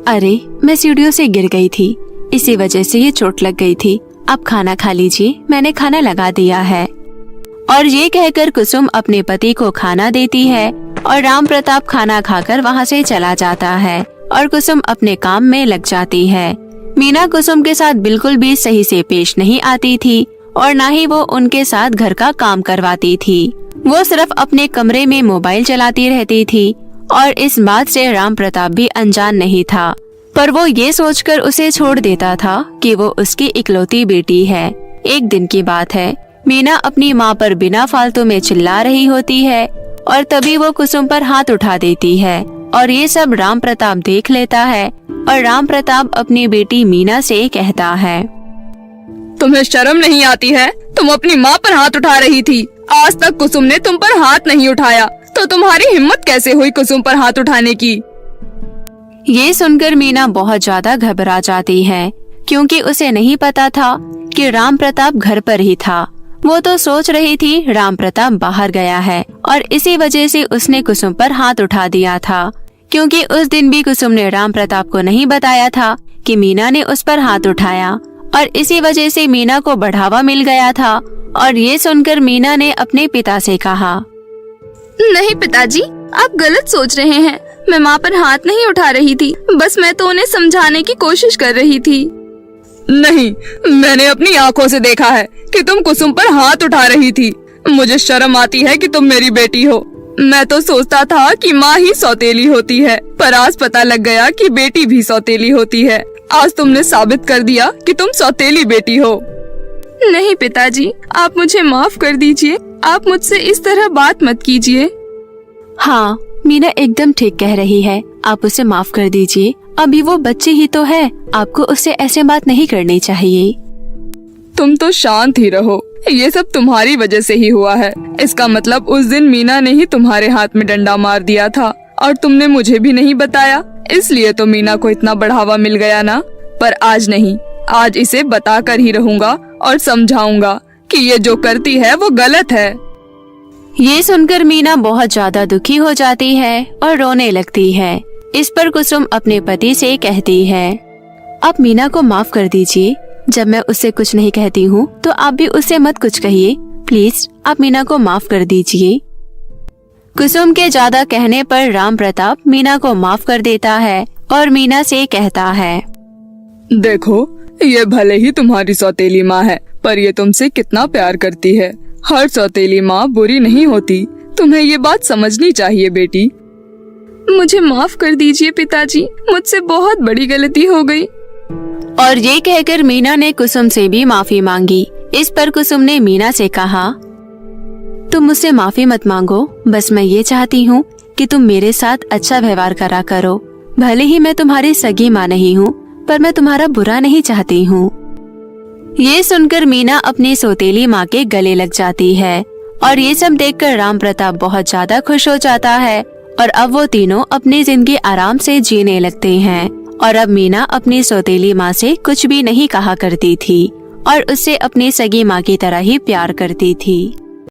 अरे मैं सीढ़ियों से गिर गई थी, इसी वजह से ये चोट लग गई थी। आप खाना खा लीजिए, मैंने खाना लगा दिया है। और ये कहकर कुसुम अपने पति को खाना देती है और राम प्रताप खाना खाकर वहाँ से चला जाता है और कुसुम अपने काम में लग जाती है। मीना कुसुम के साथ बिल्कुल भी सही से पेश नहीं आती थी और न ही वो उनके साथ घर का काम करवाती थी। वो सिर्फ अपने कमरे में मोबाइल चलाती रहती थी और इस बात से राम प्रताप भी अनजान नहीं था, पर वो ये सोचकर उसे छोड़ देता था कि वो उसकी इकलौती बेटी है। एक दिन की बात है, मीना अपनी माँ पर बिना फालतू में चिल्ला रही होती है और तभी वो कुसुम पर हाथ उठा देती है और ये सब राम प्रताप देख लेता है और राम प्रताप अपनी बेटी मीना से कहता है, तुम्हें शर्म नहीं आती है? तुम अपनी माँ पर हाथ उठा रही थी। आज तक कुसुम ने तुम पर हाथ नहीं उठाया, तो तुम्हारी हिम्मत कैसे हुई कुसुम पर हाथ उठाने की? ये सुनकर मीना बहुत ज्यादा घबरा जाती है, क्योंकि उसे नहीं पता था कि राम प्रताप घर पर ही था। वो तो सोच रही थी राम प्रताप बाहर गया है और इसी वजह से उसने कुसुम पर हाथ उठा दिया था, क्योंकि उस दिन भी कुसुम ने राम प्रताप को नहीं बताया था कि मीना ने उस पर हाथ उठाया और इसी वजह से मीना को बढ़ावा मिल गया था। और ये सुनकर मीना ने अपने पिता से कहा, नहीं पिताजी, आप गलत सोच रहे हैं। मैं माँ पर हाथ नहीं उठा रही थी, बस मैं तो उन्हें समझाने की कोशिश कर रही थी। नहीं, मैंने अपनी आंखों से देखा है कि तुम कुसुम पर हाथ उठा रही थी। मुझे शर्म आती है कि तुम मेरी बेटी हो। मैं तो सोचता था कि माँ ही सौतेली होती है, पर आज पता लग गया कि बेटी भी सौतेली होती है। आज तुमने साबित कर दिया कि तुम सौतेली बेटी हो। नहीं पिताजी, आप मुझे माफ कर दीजिए। आप मुझसे इस तरह बात मत कीजिए। हाँ, मीना एकदम ठीक कह रही है, आप उसे माफ कर दीजिए। अभी वो बच्ची ही तो है, आपको उससे ऐसे बात नहीं करनी चाहिए। तुम तो शांत ही रहो, ये सब तुम्हारी वजह से ही हुआ है। इसका मतलब उस दिन मीना ने ही तुम्हारे हाथ में डंडा मार दिया था और तुमने मुझे भी नहीं बताया, इसलिए तो मीना को इतना बढ़ावा मिल गया ना। पर आज नहीं, आज इसे बता कर ही रहूंगा और समझाऊंगा कि ये जो करती है वो गलत है। ये सुनकर मीना बहुत ज्यादा दुखी हो जाती है और रोने लगती है। इस पर कुसुम अपने पति से कहती है, आप मीना को माफ कर दीजिए। जब मैं उससे कुछ नहीं कहती हूँ तो आप भी उससे मत कुछ कहिए। प्लीज आप मीना को माफ कर दीजिए। कुसुम के ज्यादा कहने पर राम प्रताप मीना को माफ कर देता है और मीना से कहता है, देखो, ये भले ही तुम्हारी सौतेली माँ है, पर ये तुमसे कितना प्यार करती है। हर सौतेली माँ बुरी नहीं होती, तुम्हें ये बात समझनी चाहिए बेटी। मुझे माफ कर दीजिए पिताजी, मुझसे बहुत बड़ी गलती हो गई। और ये कहकर मीना ने कुसुम से भी माफी मांगी। इस पर कुसुम ने मीना से कहा, तुम मुझसे माफी मत मांगो, बस मैं ये चाहती हूँ कि तुम मेरे साथ अच्छा व्यवहार करा करो। भले ही मैं तुम्हारी सगी माँ नहीं हूँ, पर मैं तुम्हारा बुरा नहीं चाहती हूँ। ये सुनकर मीना अपनी सौतेली माँ के गले लग जाती है और ये सब देखकर राम प्रताप बहुत ज्यादा खुश हो जाता है और अब वो तीनों अपनी जिंदगी आराम से जीने लगते हैं। और अब मीना अपनी सौतेली माँ से कुछ भी नहीं कहा करती थी और उससे अपनी सगी माँ की तरह ही प्यार करती थी।